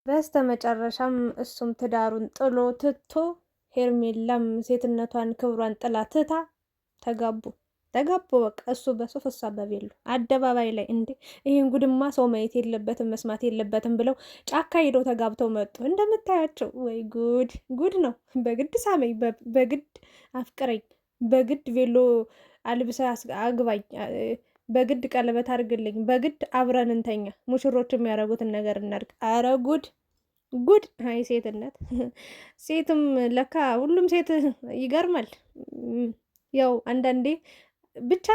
በስተመጨረሻም እሱም ትዳሩን ጥሎ ትቶ ሄርሜላም ሴትነቷን ክብሯን ጥላ ትታ ተጋቡ። በቃ እሱ በሱፍ እሷ በቬሎ አደባባይ ላይ እንዴ! ይህን ጉድማ ሰው ማየት የለበትም መስማት የለበትም ብለው ጫካ ሄደው ተጋብተው መጡ። እንደምታያቸው ወይ ጉድ! ጉድ ነው። በግድ ሳመኝ፣ በግድ አፍቅረኝ፣ በግድ ቬሎ አልብሰ አግባኝ፣ በግድ ቀለበት አድርግልኝ፣ በግድ አብረን እንተኛ፣ ሙሽሮች የሚያደርጉትን ነገር እናድርግ። አረ ጉድ ጉድ! አይ ሴትነት! ሴትም ለካ ሁሉም ሴት ይገርማል። ያው አንዳንዴ ብቻ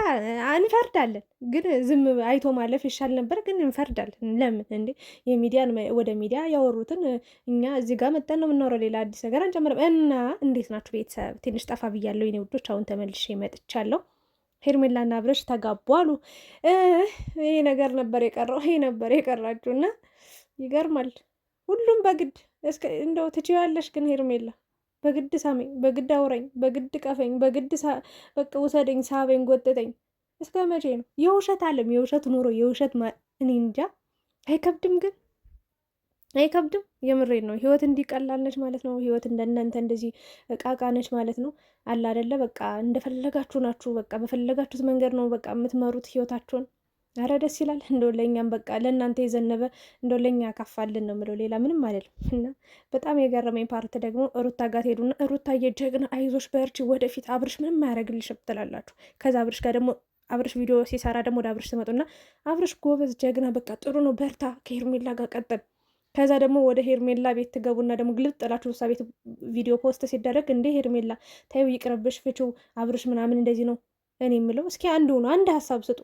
እንፈርዳለን፣ ግን ዝም አይቶ ማለፍ ይሻል ነበር። ግን እንፈርዳለን። ለምን እንዴ? የሚዲያን ወደ ሚዲያ ያወሩትን እኛ እዚህ ጋር መጠን ነው የምናወራው። ሌላ አዲስ ነገር አንጨምርም። እና እንዴት ናችሁ ቤተሰብ? ትንሽ ጠፋ ብያለሁ የኔ ውዶች። አሁን ተመልሼ መጥቻለሁ። ሄርሜላና አብርሽ ተጋቡ አሉ። ይሄ ነገር ነበር የቀረው፣ ይሄ ነበር የቀራችሁ። እና ይገርማል። ሁሉም በግድ እንደው ትችያለሽ፣ ግን ሄርሜላ በግድ ሳመኝ፣ በግድ አውረኝ፣ በግድ ቀፈኝ፣ በግድ በቃ ውሰደኝ፣ ሳበኝ፣ ጎተተኝ። እስከ መቼ ነው የውሸት ዓለም፣ የውሸት ኑሮ፣ የውሸት እኔ እንጃ። አይከብድም ግን አይከብድም። የምሬን ነው። ህይወት እንዲቀላል ነች ማለት ነው። ህይወት እንደናንተ እንደዚህ እቃቃ ነች ማለት ነው። አላ አይደለ? በቃ እንደፈለጋችሁ ናችሁ። በቃ በፈለጋችሁት መንገድ ነው በቃ የምትመሩት ህይወታችሁን። አረ ደስ ይላል። እንደው ለእኛም በቃ ለእናንተ የዘነበ እንደው ለእኛ ካፋልን ነው የምለው፣ ሌላ ምንም አይደለም። እና በጣም የገረመኝ ፓርት ደግሞ ሩታ ጋር ሄዱና ሩታ የጀግና አይዞሽ በርቺ ወደፊት አብርሽ ምንም አያደርግልሽም ትላላችሁ። ከዛ አብርሽ ጋር ደግሞ አብርሽ ቪዲዮ ሲሰራ ደግሞ ወደ አብርሽ ትመጡና አብርሽ ጎበዝ ጀግና በቃ ጥሩ ነው በርታ ከሄርሜላ ጋር ቀጥል። ከዛ ደግሞ ወደ ሄርሜላ ቤት ትገቡና ደግሞ ግልጥ ጥላችሁ እሷ ቤት ቪዲዮ ፖስት ሲደረግ እንዴ ሄርሜላ ታዩ ይቅርብሽ ፍቺው አብርሽ ምናምን እንደዚህ ነው። እኔ የምለው እስኪ አንድ ሀሳብ ስጡ።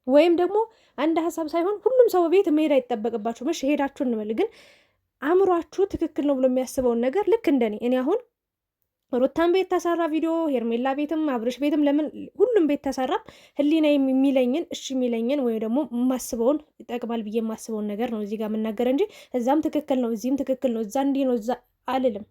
ወይም ደግሞ አንድ ሀሳብ ሳይሆን ሁሉም ሰው ቤት መሄድ አይጠበቅባችሁም። እሺ ሄዳችሁ እንበል፣ ግን አእምሯችሁ ትክክል ነው ብሎ የሚያስበውን ነገር ልክ እንደኔ እኔ አሁን ሩታን ቤት ተሰራ ቪዲዮ፣ ሄርሜላ ቤትም አብርሽ ቤትም ለምን ሁሉም ቤት ተሰራም ህሊና የሚለኝን እሺ የሚለኝን ወይ ደግሞ የማስበውን ይጠቅማል ብዬ የማስበውን ነገር ነው እዚህ ጋር የምናገር እንጂ እዛም ትክክል ነው እዚህም ትክክል ነው እዛ እንዲህ ነው እዛ አልልም።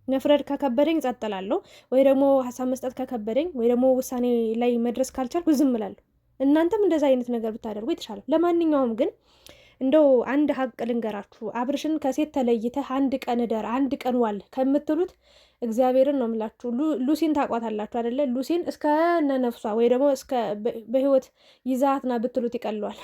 መፍረድ ከከበደኝ ጸጥ እላለሁ፣ ወይ ደግሞ ሀሳብ መስጠት ከከበደኝ ወይ ደግሞ ውሳኔ ላይ መድረስ ካልቻልኩ ዝም እላለሁ። እናንተም እንደዛ አይነት ነገር ብታደርጉ የተሻለ። ለማንኛውም ግን እንደው አንድ ሀቅ ልንገራችሁ፣ አብርሽን ከሴት ተለይተህ አንድ ቀን እደር አንድ ቀን ዋል ከምትሉት እግዚአብሔርን ነው የምላችሁ። ሉሲን ታቋታላችሁ አይደለ? ሉሲን እስከ ነፍሷ ወይ ደግሞ እስከ በህይወት ይዛትና ብትሉት ይቀለዋል።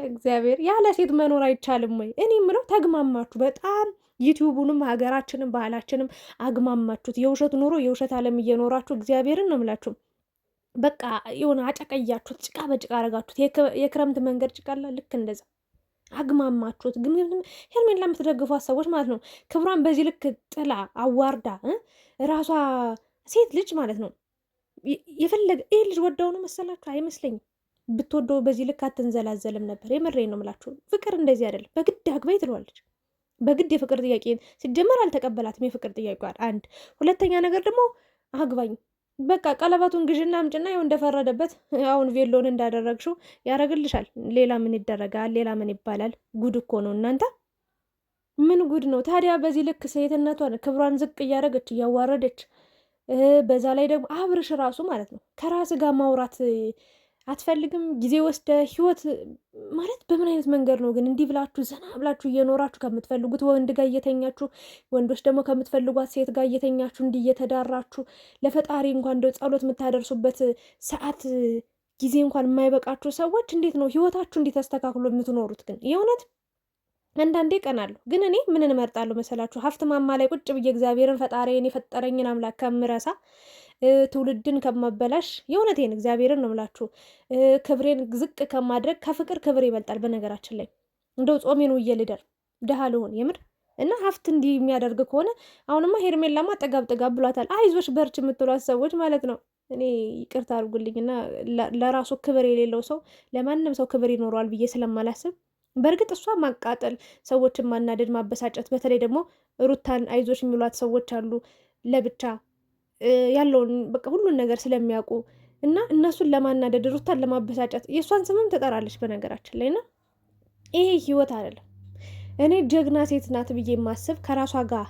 እግዚአብሔር ያለ ሴት መኖር አይቻልም ወይ? እኔ የምለው ተግማማችሁ በጣም ዩቲዩቡንም ሀገራችንም ባህላችንም አግማማችሁት። የውሸት ኑሮ የውሸት ዓለም እየኖራችሁ እግዚአብሔርን ነው የምላችሁ። በቃ የሆነ አጨቀያችሁት፣ ጭቃ በጭቃ አረጋችሁት። የክረምት መንገድ ጭቃላ ልክ እንደዛ አግማማችሁት። ግን ሄርሜላ የምትደግፏት ሰዎች ማለት ነው ክብሯን በዚህ ልክ ጥላ አዋርዳ ራሷ ሴት ልጅ ማለት ነው የፈለገ ይህ ልጅ ወደው ነው መሰላችሁ? አይመስለኝም። ብትወደው በዚህ ልክ አትንዘላዘልም ነበር። የምሬን ነው የምላችሁ። ፍቅር እንደዚህ አይደለም። በግድ አግባይ ትለዋለች። በግድ የፍቅር ጥያቄ ሲጀመር አልተቀበላትም። የፍቅር ጥያቄዋል አንድ። ሁለተኛ ነገር ደግሞ አግባኝ በቃ ቀለበቱን ግዥና አምጭና ይኸው እንደፈረደበት አሁን ቬሎን እንዳደረግሽው ያደርግልሻል። ሌላ ምን ይደረጋል? ሌላ ምን ይባላል? ጉድ እኮ ነው እናንተ። ምን ጉድ ነው ታዲያ? በዚህ ልክ ሴትነቷን ክብሯን ዝቅ እያደረገች እያዋረደች፣ በዛ ላይ ደግሞ አብርሽ ራሱ ማለት ነው ከራስ ጋር ማውራት አትፈልግም? ጊዜ ወስደ ህይወት ማለት በምን አይነት መንገድ ነው ግን እንዲህ ብላችሁ ዘና ብላችሁ እየኖራችሁ ከምትፈልጉት ወንድ ጋር እየተኛችሁ፣ ወንዶች ደግሞ ከምትፈልጓት ሴት ጋር እየተኛችሁ እንዲህ እየተዳራችሁ ለፈጣሪ እንኳን እንደው ጸሎት የምታደርሱበት ሰዓት ጊዜ እንኳን የማይበቃችሁ ሰዎች እንዴት ነው ህይወታችሁ እንዲህ ተስተካክሎ የምትኖሩት? ግን የእውነት አንዳንዴ ቀናለሁ። ግን እኔ ምን እመርጣለሁ መሰላችሁ? ሀብት ማማ ላይ ቁጭ ብዬ እግዚአብሔርን ፈጣሪን የፈጠረኝን አምላክ ከምረሳ ትውልድን ከማበላሽ የእውነቴን እግዚአብሔርን ነው ብላችሁ ክብሬን ዝቅ ከማድረግ ከፍቅር ክብር ይበልጣል። በነገራችን ላይ እንደው ጾሜን ውዬ ልደር ድሃ ልሆን የምር እና ሀብት እንዲህ የሚያደርግ ከሆነ አሁንማ ሄርሜላማ ጥጋብ ብሏታል። አይዞሽ በርች የምትሏት ሰዎች ማለት ነው። እኔ ይቅርታ አድርጉልኝና ለራሱ ክብር የሌለው ሰው ለማንም ሰው ክብር ይኖረዋል ብዬ ስለማላስብ በእርግጥ እሷ ማቃጠል፣ ሰዎችን ማናደድ፣ ማበሳጨት፣ በተለይ ደግሞ ሩታን አይዞሽ የሚሏት ሰዎች አሉ ለብቻ ያለውን በቃ ሁሉን ነገር ስለሚያውቁ እና እነሱን ለማናደድ ሩታን ለማበሳጨት የእሷን ስምም ትጠራለች በነገራችን ላይ እና ይሄ ህይወት አይደለም። እኔ ጀግና ሴት ናት ብዬ የማስብ ከራሷ ጋር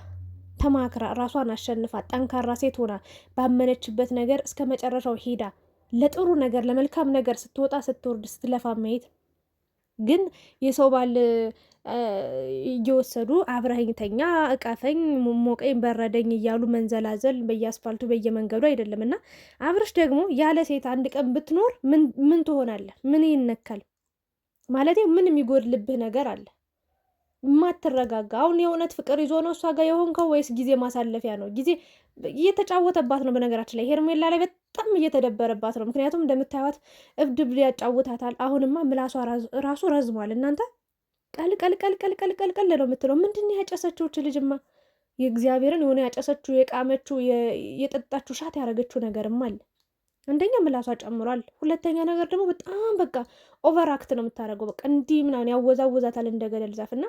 ተማክራ ራሷን አሸንፋ ጠንካራ ሴት ሆና ባመነችበት ነገር እስከ መጨረሻው ሄዳ ለጥሩ ነገር ለመልካም ነገር ስትወጣ ስትወርድ ስትለፋ ማየት ግን የሰው ባል እየወሰዱ አብረኸኝ ተኛ፣ እቀፈኝ፣ ሞቀኝ፣ በረደኝ እያሉ መንዘላዘል በየአስፋልቱ በየመንገዱ አይደለም። እና አብርሽ ደግሞ ያለ ሴት አንድ ቀን ብትኖር ምን ትሆናለህ? ምን ይነካል ማለት ምን የሚጎድልብህ ነገር አለ? የማትረጋጋ አሁን የእውነት ፍቅር ይዞ ነው እሷ ጋር የሆንከው ወይስ ጊዜ ማሳለፊያ ነው? ጊዜ እየተጫወተባት ነው። በነገራችን ላይ ሄርሜላ ላይ በጣም እየተደበረባት ነው። ምክንያቱም እንደምታዩት እብድብ ያጫውታታል። አሁንማ ምላሷ ራሱ ረዝሟል። እናንተ ቀልቀልቀልቀልቀልቀል ነው የምትለው። ምንድን ነው ያጨሰችው ልጅማ? የእግዚአብሔርን የሆነ ያጨሰችው የቃመችው የጠጣችው ሻት ያደረገችው ነገርም አለ። አንደኛ ምላሷ ጨምሯል። ሁለተኛ ነገር ደግሞ በጣም በቃ ኦቨር አክት ነው የምታደርገው። በቃ እንዲህ ምናምን ያወዛውዛታል እንደ ገደል ዛፍ እና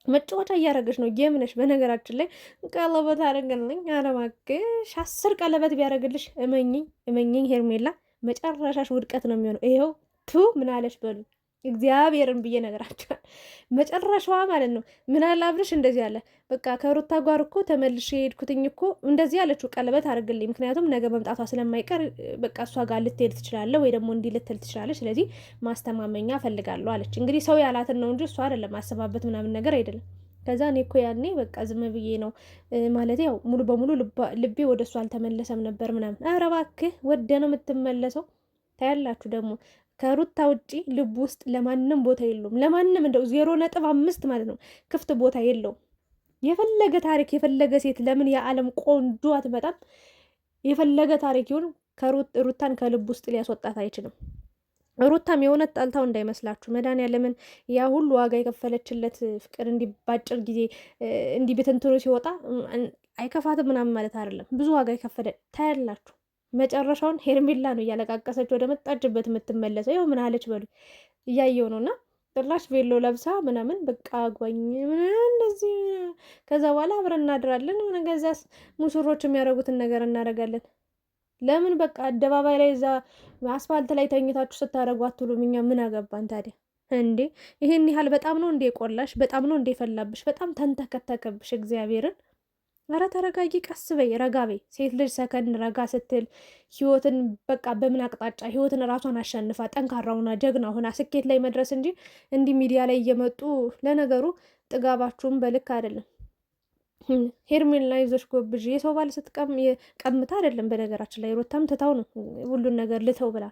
መጫወቻ እያደረገች ነው። ጌም ነሽ። በነገራችን ላይ ቀለበት አደረገልኝ። ኧረ እባክሽ 10 ቀለበት ቢያደርግልሽ እመኝኝ ሄርሜላ መጨረሻሽ ውድቀት ነው የሚሆነው። ይኸው ምን አለሽ በሉ እግዚአብሔርን ብዬ ነገራቸዋል። መጨረሻዋ ማለት ነው። ምን አለ አብርሽ እንደዚህ አለ። በቃ ከሩታ ጋር እኮ ተመልሼ የሄድኩትኝ እኮ እንደዚህ አለችው፣ ቀለበት አድርግልኝ፣ ምክንያቱም ነገ መምጣቷ ስለማይቀር በቃ እሷ ጋር ልትሄድ ትችላለህ ወይ ደግሞ እንዲህ ልትል ትችላለች፣ ስለዚህ ማስተማመኛ ፈልጋለሁ አለች። እንግዲህ ሰው ያላትን ነው እንጂ እሷ አይደለም አስባበት ምናምን ነገር አይደለም። ከዛ እኔ እኮ ያኔ በቃ ዝም ብዬ ነው ማለት ያው ሙሉ በሙሉ ልቤ ወደ እሷ አልተመለሰም ነበር ምናምን። ኧረ እባክህ ወደ ነው የምትመለሰው። ታያላችሁ ደግሞ ከሩታ ውጪ ልብ ውስጥ ለማንም ቦታ የለውም። ለማንም እንደው 0.5 ማለት ነው ክፍት ቦታ የለውም። የፈለገ ታሪክ የፈለገ ሴት ለምን የዓለም ቆንጆ አትመጣም? የፈለገ ታሪክ ይሁን ሩታን ከልብ ውስጥ ሊያስወጣት አይችልም። ሩታም የእውነት ጣልታው እንዳይመስላችሁ። መድኃኒዓለምን ያ ሁሉ ዋጋ የከፈለችለት ፍቅር እንዲባጭር ጊዜ እንዲህ ብትንትኑ ሲወጣ አይከፋትም ምናምን ማለት አይደለም። ብዙ ዋጋ የከፈለ ታያላችሁ። መጨረሻውን ሄርሜላ ነው እያለቃቀሰች ወደ መጣችበት የምትመለሰው። ይኸው ምን አለች በሉ እያየው ነው። እና ጥላሽ ቬሎ ለብሳ ምናምን በቃ አጓኝ እንደዚህ። ከዛ በኋላ አብረን እናድራለን። ከዛስ ሙሽሮች የሚያደርጉትን ነገር እናደርጋለን። ለምን በቃ አደባባይ ላይ እዛ አስፋልት ላይ ተኝታችሁ ስታደርጉ አትሉም? እኛ ምን አገባን ታዲያ እንዴ? ይሄን ያህል በጣም ነው እንዴ ቆላሽ? በጣም ነው እንዴ ፈላብሽ? በጣም ተንተከተከብሽ እግዚአብሔርን። ኧረ ተረጋጊ፣ ቀስ በይ፣ ረጋ በይ። ሴት ልጅ ሰከን ረጋ ስትል ህይወትን በቃ በምን አቅጣጫ ህይወትን ራሷን አሸንፋ ጠንካራ ሆና ጀግና ሆና ስኬት ላይ መድረስ እንጂ እንዲህ ሚዲያ ላይ እየመጡ ለነገሩ ጥጋባችሁም በልክ አይደለም። ሄርሜላ ይዘሽ ጎብዥ የሰው ባል ቀምታ አይደለም። በነገራችን ላይ ሩታም ትታው ነው ሁሉን ነገር ልተው ብላ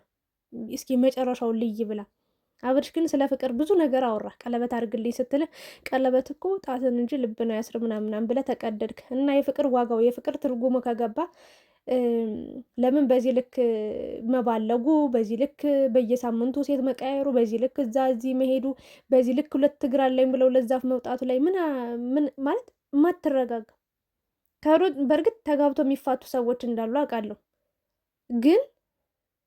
እስኪ መጨረሻውን ልይ ብላ። አብርሽ ግን ስለ ፍቅር ብዙ ነገር አወራ። ቀለበት አድርግልኝ ስትልህ ቀለበት እኮ ጣትን እንጂ ልብን አያስር ምናምናም ብለህ ተቀደድክ። እና የፍቅር ዋጋው የፍቅር ትርጉሙ ከገባ ለምን በዚህ ልክ መባለጉ፣ በዚህ ልክ በየሳምንቱ ሴት መቀያየሩ፣ በዚህ ልክ እዛ እዚህ መሄዱ፣ በዚህ ልክ 2 እግር አለኝ ብለው ለዛፍ መውጣቱ ላይ ምን ማለት ማትረጋጋ። በእርግጥ ተጋብቶ የሚፋቱ ሰዎች እንዳሉ አውቃለሁ። ግን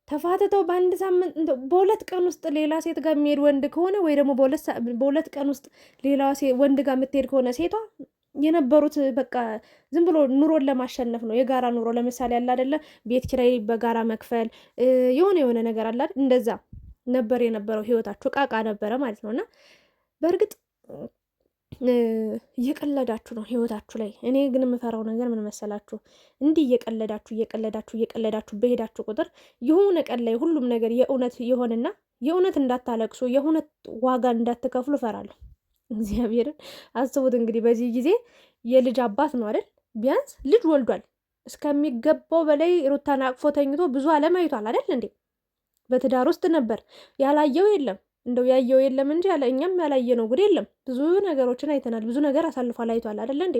ተፋትተው በአንድ ሳምንት በ2 ቀን ውስጥ ሌላ ሴት ጋር የሚሄድ ወንድ ከሆነ ወይ ደግሞ በ2 ቀን ውስጥ ሌላ ወንድ ጋር የምትሄድ ከሆነ ሴቷ የነበሩት በቃ ዝም ብሎ ኑሮን ለማሸነፍ ነው። የጋራ ኑሮ ለምሳሌ አለ አይደለ? ቤት ኪራይ በጋራ መክፈል የሆነ ነገር አለ አይደል? እንደዛ ነበር የነበረው ህይወታችሁ። ቃቃ ነበረ ማለት ነው። እና በእርግጥ እየቀለዳችሁ ነው ህይወታችሁ ላይ። እኔ ግን የምፈራው ነገር ምን መሰላችሁ? እንዲህ እየቀለዳችሁ በሄዳችሁ ቁጥር የሆነ ቀን ላይ ሁሉም ነገር የእውነት የሆነና የእውነት እንዳታለቅሱ የእውነት ዋጋ እንዳትከፍሉ እፈራለሁ። እግዚአብሔርን አስቡት እንግዲህ በዚህ ጊዜ የልጅ አባት ነው አይደል? ቢያንስ ልጅ ወልዷል። እስከሚገባው በላይ ሩታን አቅፎ ተኝቶ ብዙ ዓለም አይቷል አይደል እንዴ? በትዳር ውስጥ ነበር። ያላየው የለም እንደው ያየው የለም እንጂ እኛም ያላየነው ጉድ የለም። ብዙ ነገሮችን አይተናል። ብዙ ነገር አሳልፏል፣ አይቷል አይደለ እንዴ?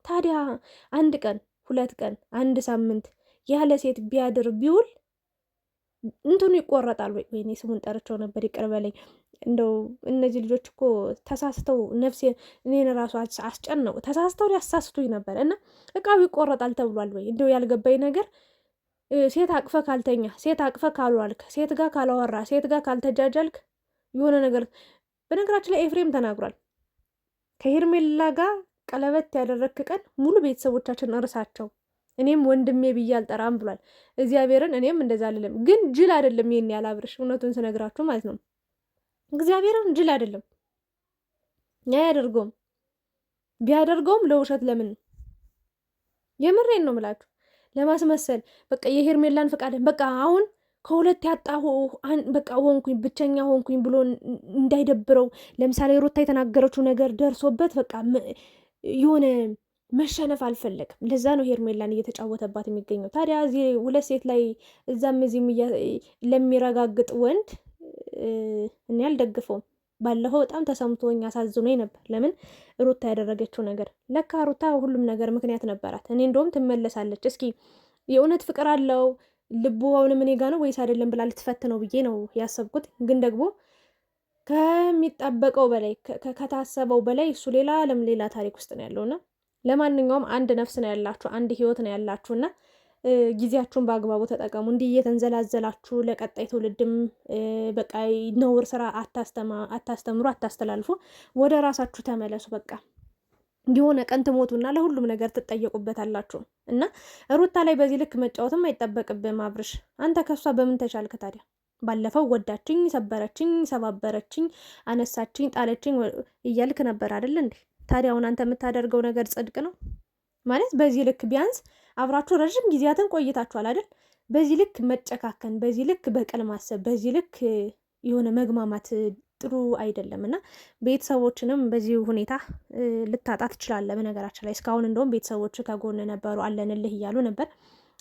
ታዲያ 1 ቀን 2 ቀን 1 ሳምንት ያለ ሴት ቢያድር ቢውል እንትኑ ይቆረጣል ወይ? ወይኔ ስሙን ጠርቸው ነበር ይቅር በለኝ። እንደው እነዚህ ልጆች እኮ ተሳስተው ነፍሴ እኔን ራሱ አስጨነቁ። ተሳስተው ሊያሳስቱኝ ነበር። እና እቃው ይቆረጣል ተብሏል ወይ? እንደው ያልገባኝ ነገር ሴት አቅፈ ካልተኛ፣ ሴት አቅፈ ካልዋልክ፣ ሴት ጋር ካላወራ፣ ሴት ጋር ካልተጃጃልክ የሆነ ነገር። በነገራችን ላይ ኤፍሬም ተናግሯል። ከሄርሜላ ጋር ቀለበት ያደረግክ ቀን ሙሉ ቤተሰቦቻችን እርሳቸው፣ እኔም ወንድሜ ብዬ አልጠራም ብሏል። እግዚአብሔርን እኔም እንደዛ አልልም። ግን ጅል አይደለም ይሄን ያህል አብርሽ፣ እውነቱን ስነግራችሁ ማለት ነው። እግዚአብሔርን ጅል አይደለም። አያደርገውም። ቢያደርገውም ለውሸት ለምን? የምሬን ነው ምላችሁ፣ ለማስመሰል በቃ የሄርሜላን ፈቃድ በቃ አሁን ከሁለት ያጣሁ በቃ ሆንኩኝ፣ ብቸኛ ሆንኩኝ ብሎ እንዳይደብረው። ለምሳሌ ሩታ የተናገረችው ነገር ደርሶበት በቃ የሆነ መሸነፍ አልፈለግም። ለዛ ነው ሄርሜላን እየተጫወተባት የሚገኘው። ታዲያ እዚህ ሁለት ሴት ላይ እዛም እዚህም ለሚረጋግጥ ወንድ እኔ አልደግፈውም። ባለፈው በጣም ተሰምቶኝ አሳዝኖኝ ነበር። ለምን ሩታ ያደረገችው ነገር ለካ ሩታ ሁሉም ነገር ምክንያት ነበራት። እኔ እንደውም ትመለሳለች፣ እስኪ የእውነት ፍቅር አለው ልቡ አሁንም እኔ ጋ ነው ወይስ አይደለም ብላ ልትፈትነው ብዬ ነው ያሰብኩት። ግን ደግሞ ከሚጠበቀው በላይ ከታሰበው በላይ እሱ ሌላ ዓለም ሌላ ታሪክ ውስጥ ነው ያለውና ለማንኛውም አንድ ነፍስ ነው ያላችሁ፣ አንድ ህይወት ነው ያላችሁና ጊዜያችሁን በአግባቡ ተጠቀሙ። እንዲህ እየተንዘላዘላችሁ ለቀጣይ ትውልድም በቃ ነውር ስራ አታስተምሩ፣ አታስተላልፉ። ወደ ራሳችሁ ተመለሱ። በቃ የሆነ ቀን ትሞቱና ለሁሉም ነገር ትጠየቁበታላችሁ። እና ሩታ ላይ በዚህ ልክ መጫወትም አይጠበቅብም። አብርሽ አንተ ከሷ በምን ተሻልክ ታዲያ? ባለፈው ወዳችኝ፣ ሰበረችኝ፣ ሰባበረችኝ፣ አነሳችኝ፣ ጣለችኝ እያልክ ነበር አይደል እንዴ? ታዲያ አሁን አንተ የምታደርገው ነገር ጽድቅ ነው ማለት? በዚህ ልክ ቢያንስ አብራችሁ ረዥም ጊዜያትን ቆይታችኋል አይደል? በዚህ ልክ መጨካከን፣ በዚህ ልክ በቀል ማሰብ፣ በዚህ ልክ የሆነ መግማማት ጥሩ አይደለም። እና ቤተሰቦችንም በዚህ ሁኔታ ልታጣ ትችላለህ። በነገራችን ላይ እስካሁን እንደውም ቤተሰቦች ከጎን ነበሩ፣ አለንልህ እያሉ ነበር።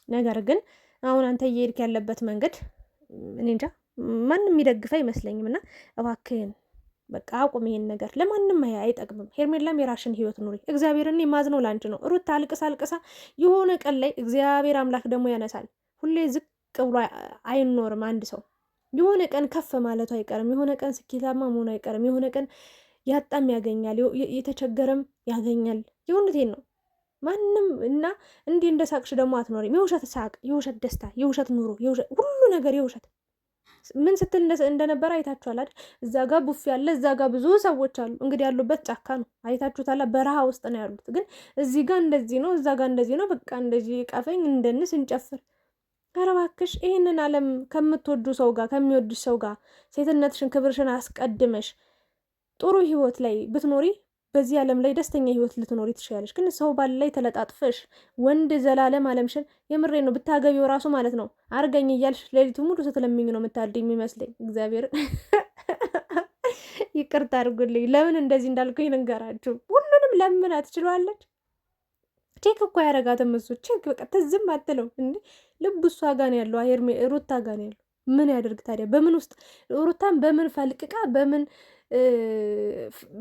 ነገር ግን አሁን አንተ እየሄድክ ያለበት መንገድ እኔ እንጃ ማንም የሚደግፍ አይመስለኝም። እና እባክህን በቃ አቁም ይሄን ነገር፣ ለማንም አይጠቅምም። ሄርሜላም የራሽን ህይወት ኑሪ። እግዚአብሔርን የማዝነው ላንቺ ነው። ሩታ አልቅሳ የሆነ ቀን ላይ እግዚአብሔር አምላክ ደግሞ ያነሳል። ሁሌ ዝቅ ብሎ አይኖርም አንድ ሰው። የሆነ ቀን ከፍ ማለቱ አይቀርም። የሆነ ቀን ስኬታማ መሆኑ አይቀርም። የሆነ ቀን ያጣም ያገኛል፣ የተቸገረም ያገኛል። የእውነቴን ነው። ማንም እና እንዲህ እንደ ሳቅሽ ደግሞ አትኖሪም። የውሸት ሳቅ፣ የውሸት ደስታ፣ የውሸት ኑሮ፣ ሁሉ ነገር የውሸት ምን ስትል እንደነበረ አይታችኋል አይደል? እዛ ጋር ቡፍ ያለ፣ እዛ ጋር ብዙ ሰዎች አሉ። እንግዲህ ያሉበት ጫካ ነው፣ አይታችሁታል። በረሃ ውስጥ ነው ያሉት። ግን እዚህ ጋር እንደዚህ ነው፣ እዛ ጋር እንደዚህ ነው። በቃ እንደዚህ ቀፈኝ፣ እንደንስ እንጨፍር። ኧረ እባክሽ ይህንን ዓለም ከምትወዱ ሰው ጋር ከሚወዱሽ ሰው ጋር ሴትነትሽን ክብርሽን አስቀድመሽ ጥሩ ህይወት ላይ ብትኖሪ በዚህ ዓለም ላይ ደስተኛ ህይወት ልትኖሪ ትችላለሽ። ግን ሰው ባል ላይ ተለጣጥፈሽ ወንድ ዘላለም ዓለምሽን የምሬ ነው ብታገቢው ራሱ ማለት ነው አርገኝ እያልሽ ሌሊቱ ሙሉ ስትለምኝ ነው የምታድር የሚመስለኝ። እግዚአብሔር ይቅርታ አድርጉልኝ። ለምን እንደዚህ እንዳልኩኝ ልንገራችሁ። ሁሉንም ለምን አትችሏለች። ቼክ እኮ ያረጋትም እሱ ቼክ በቃ ትዝም አትለው እንዴ። ልብ እሷ ጋር ነው ያለው፣ ሩታ ጋር ነው ያለው። ምን ያደርግ ታዲያ? በምን ውስጥ ሩታን በምን ፈልቅቃ በምን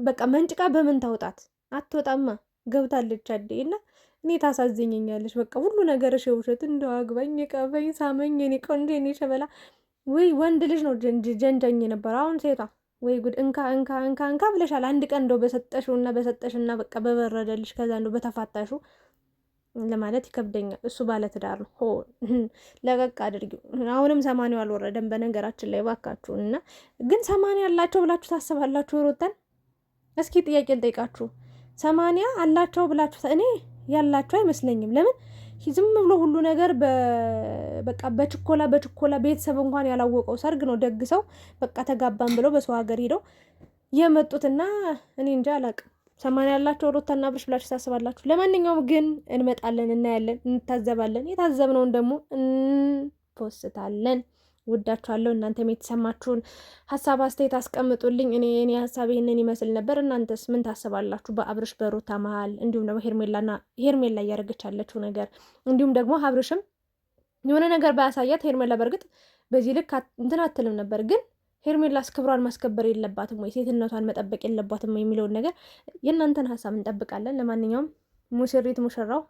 በቃ መንጭቃ በምን ታውጣት? አትወጣማ፣ ገብታለች አዴ። እና እኔ ታሳዝኘኛለች። በቃ ሁሉ ነገርሽ የውሸት። እንደው አግባኝ፣ ቀበኝ፣ ሳመኝ፣ እኔ ቆንጆ፣ እኔ ሸበላ። ወይ ወንድ ልጅ ነው ጀንጃኝ ነበር። አሁን ሴቷ ወይ ጉድ! እንካ እንካ እንካ እንካ ብለሻል። አንድ ቀን እንደው በሰጠሽውና በሰጠሽና በቃ በበረደልሽ ከዛ እንደው በተፋታሹ ለማለት ይከብደኛል። እሱ ባለትዳር ነው። ሆ ለቀቅ አድርጊው። አሁንም 80 አልወረደም በነገራችን ላይ ባካችሁ። እና ግን 80 አላቸው ብላችሁ ታስባላችሁ ሩታን? እስኪ ጥያቄ ልጠይቃችሁ። 80 አላቸው ብላችሁ እኔ ያላቸው አይመስለኝም። ለምን ዝም ብሎ ሁሉ ነገር በቃ በችኮላ ቤተሰብ እንኳን ያላወቀው ሰርግ ነው ደግሰው በቃ ተጋባን ብለው በሰው ሀገር ሄደው የመጡትና እኔ እንጃ አላቅም። 80 ያላቸው ሩታና አብርሽ ብላችሁ ታስባላችሁ? ለማንኛውም ግን እንመጣለን፣ እናያለን፣ እንታዘባለን። የታዘብነውን ደግሞ እንፖስታለን። ውዳችኋለሁ። እናንተም የተሰማችሁን ሀሳብ አስተያየት አስቀምጡልኝ። እኔ ሀሳብ ይህንን ይመስል ነበር። እናንተስ ምን ታስባላችሁ? በአብርሽ በሩታ መሀል እንዲሁም ደግሞ ሄርሜላ እያደረገች ያለችው ነገር እንዲሁም ደግሞ አብርሽም የሆነ ነገር ባያሳያት ሄርሜላ በእርግጥ በዚህ ልክ እንትን አትልም ነበር። ግን ሄርሜላስ ክብሯን ማስከበር የለባትም ወይ? ሴትነቷን መጠበቅ የለባትም ወይ የሚለውን ነገር የእናንተን ሀሳብ እንጠብቃለን። ለማንኛውም ሙሽሪት ሙሽራው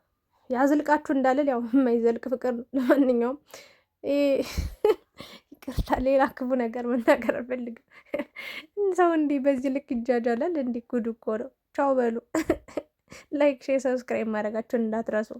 ያዝልቃችሁ እንዳልል ያው የማይዘልቅ ፍቅር ነው። ለማንኛውም ይቅርታ፣ ሌላ ክፉ ነገር መናገር አልፈልግም። ሰው እንዲህ በዚህ ልክ ይጃጃላል? እንዲህ ጉድ እኮ ነው። ቻው በሉ። ላይክ፣ ሼር፣ ሰብስክራይብ ማድረጋችሁን እንዳትረሱ።